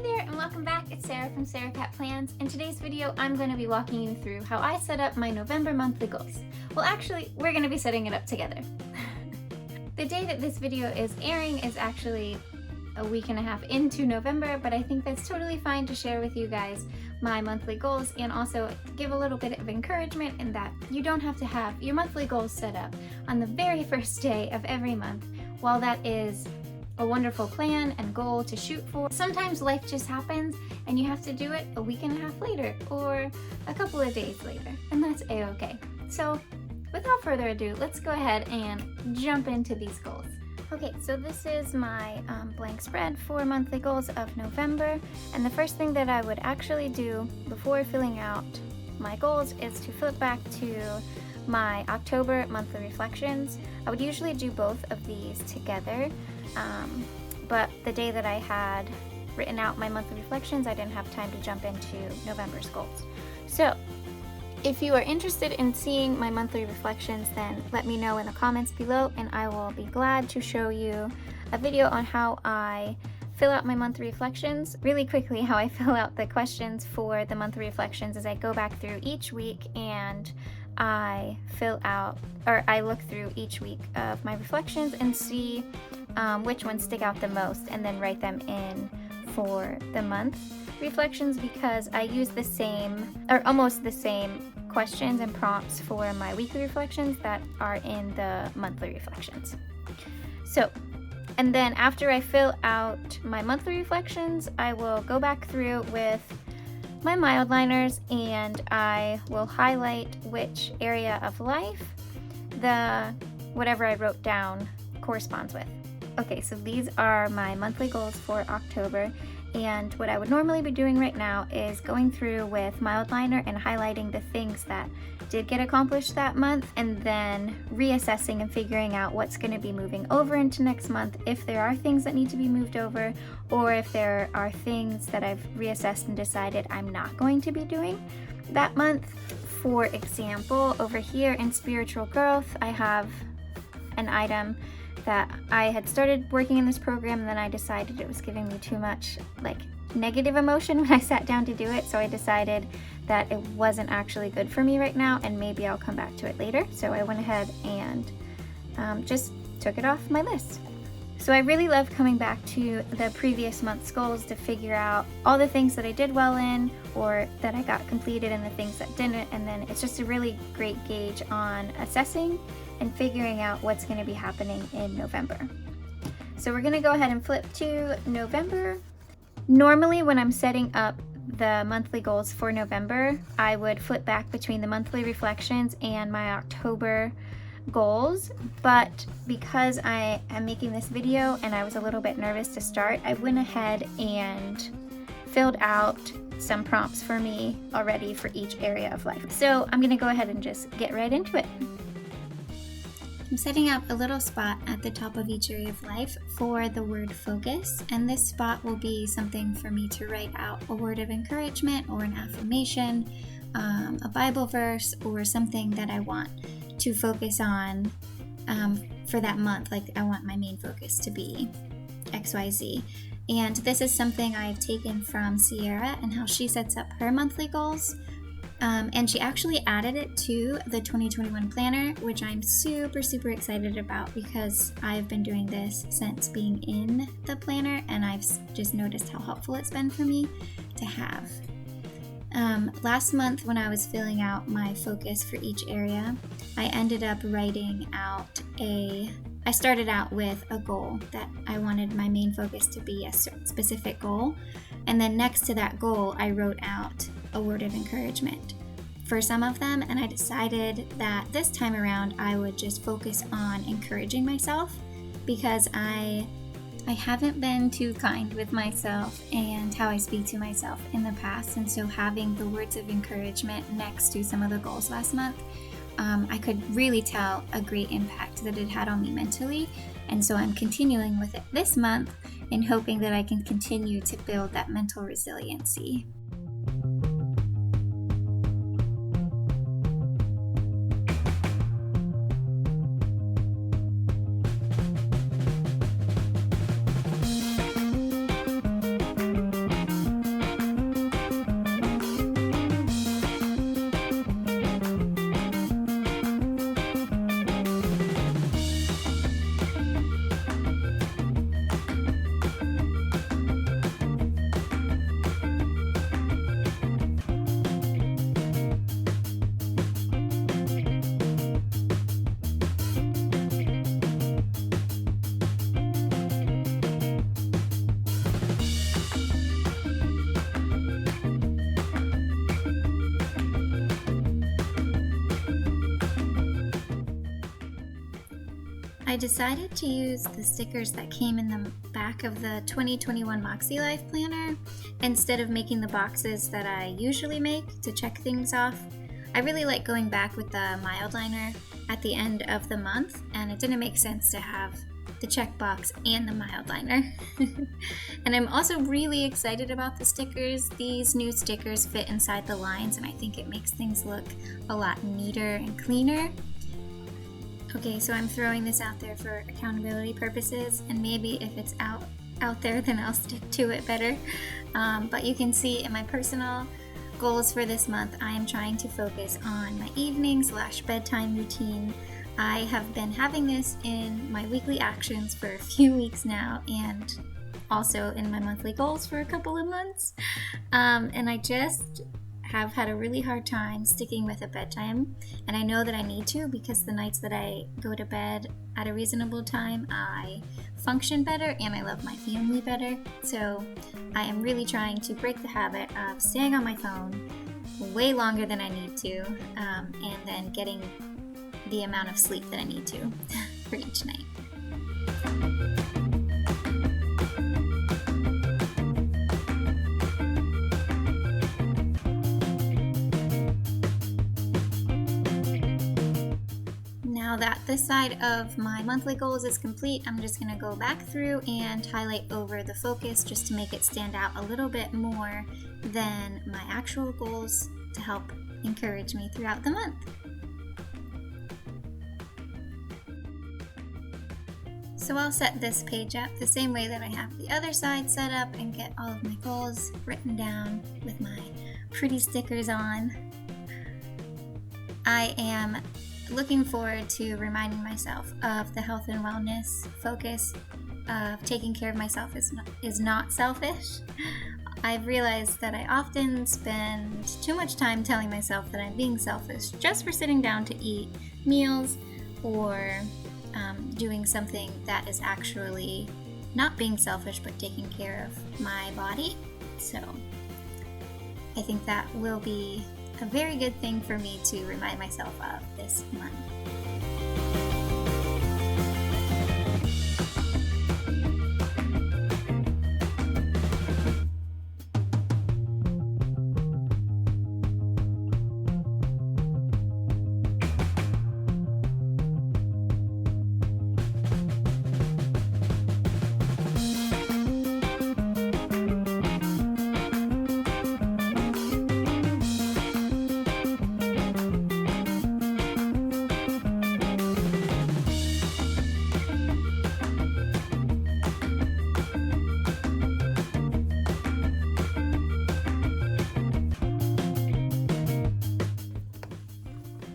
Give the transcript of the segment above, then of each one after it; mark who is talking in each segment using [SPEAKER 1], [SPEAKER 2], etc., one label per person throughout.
[SPEAKER 1] there and welcome back. It's Sarah from Sarah Cat Plans. In today's video, I'm going to be walking you through how I set up my November monthly goals. Well, actually, we're going to be setting it up together. The day that this video is airing is actually a week and a half into November, but I think that's totally fine to share with you guys my monthly goals and also give a little bit of encouragement in that you don't have to have your monthly goals set up on the very first day of every month. While that is a wonderful plan and goal to shoot for, sometimes life just happens and you have to do it a week and a half later or a couple of days later, and that's a-okay. So without further ado, let's go ahead and jump into these goals. Okay, so this is my blank spread for monthly goals of November, and the first thing that I would actually do before filling out my goals is to flip back to my October monthly reflections. I would usually do both of these together, but the day that I had written out my monthly reflections, I didn't have time to jump into November's goals. So if you are interested in seeing my monthly reflections, then let me know in the comments below and I will be glad to show you a video on how I fill out my monthly reflections. Really quickly, how I fill out the questions for the monthly reflections is I go back through each week and I look through each week of my reflections and see which ones stick out the most and then write them in for the month reflections, because I use the same or almost the same questions and prompts for my weekly reflections that are in the monthly reflections. So, and then after I fill out my monthly reflections, I will go back through with my mildliners and I will highlight which area of life whatever I wrote down corresponds with. Okay, so these are my monthly goals for October, and what I would normally be doing right now is going through with mildliner and highlighting the things that did get accomplished that month, and then reassessing and figuring out what's going to be moving over into next month, if there are things that need to be moved over, or if there are things that I've reassessed and decided I'm not going to be doing that month. For example, over here in spiritual growth, I have an item that I had started working in this program and then I decided it was giving me too much negative emotion when I sat down to do it, so I decided that it wasn't actually good for me right now and maybe I'll come back to it later. So I went ahead and just took it off my list. So I really love coming back to the previous month's goals to figure out all the things that I did well in or that I got completed and the things that didn't, and then it's just a really great gauge on assessing and figuring out what's going to be happening in November. So we're going to go ahead and flip to November. Normally when I'm setting up the monthly goals for November, I would flip back between the monthly reflections and my October goals, but because I am making this video and I was a little bit nervous to start, I went ahead and filled out some prompts for me already for each area of life. So I'm going to go ahead and just get right into it. I'm setting up a little spot at the top of each area of life for the word focus, and this spot will be something for me to write out a word of encouragement or an affirmation, a Bible verse, or something that I want to focus on for that month. Like I want my main focus to be XYZ. And this is something I've taken from Sierra and how she sets up her monthly goals. And she actually added it to the 2021 planner, which I'm super excited about because I've been doing this since being in the planner and I've just noticed how helpful it's been for me to have. Last month when I was filling out my focus for each area, I ended up writing out I started out with a goal that I wanted my main focus to be a specific goal, and then next to that goal I wrote out a word of encouragement for some of them, and I decided that this time around I would just focus on encouraging myself because I haven't been too kind with myself and how I speak to myself in the past, and so having the words of encouragement next to some of the goals last month, I could really tell a great impact that it had on me mentally, and so I'm continuing with it this month and hoping that I can continue to build that mental resiliency. I decided to use the stickers that came in the back of the 2021 MäksēLife planner instead of making the boxes that I usually make to check things off. I really like going back with the mild liner at the end of the month, and it didn't make sense to have the checkbox and the mild liner. And I'm also really excited about the stickers. These new stickers fit inside the lines, and I think it makes things look a lot neater and cleaner. Okay, so I'm throwing this out there for accountability purposes, and maybe if it's out there, then I'll stick to it better. But you can see in my personal goals for this month, I am trying to focus on my evening/bedtime routine. I have been having this in my weekly actions for a few weeks now, and also in my monthly goals for a couple of months. And I just have had a really hard time sticking with a bedtime, and I know that I need to, because the nights that I go to bed at a reasonable time, I function better and I love my family better. So I am really trying to break the habit of staying on my phone way longer than I need to, and then getting the amount of sleep that I need to for each night. Now that this side of my monthly goals is complete, I'm just going to go back through and highlight over the focus just to make it stand out a little bit more than my actual goals to help encourage me throughout the month. So I'll set this page up the same way that I have the other side set up and get all of my goals written down with my pretty stickers on. I am looking forward to reminding myself of the health and wellness focus of taking care of myself is not selfish. I've realized that I often spend too much time telling myself that I'm being selfish just for sitting down to eat meals or doing something that is actually not being selfish but taking care of my body. So I think that will be a very good thing for me to remind myself of this month.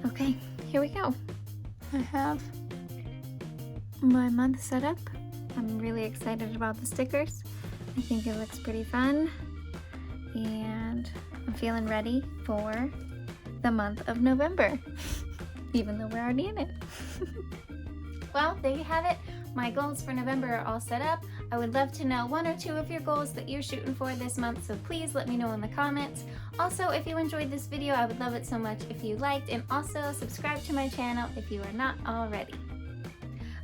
[SPEAKER 1] Okay, here we go. I have my month set up. I'm really excited about the stickers. I think it looks pretty fun, and I'm feeling ready for the month of November, even though we're already in it. Well, there you have it. My goals for November are all set up. I would love to know 1 or 2 of your goals that you're shooting for this month, so please let me know in the comments. Also, if you enjoyed this video, I would love it so much if you liked, and also subscribe to my channel if you are not already.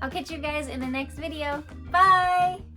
[SPEAKER 1] I'll catch you guys in the next video. Bye!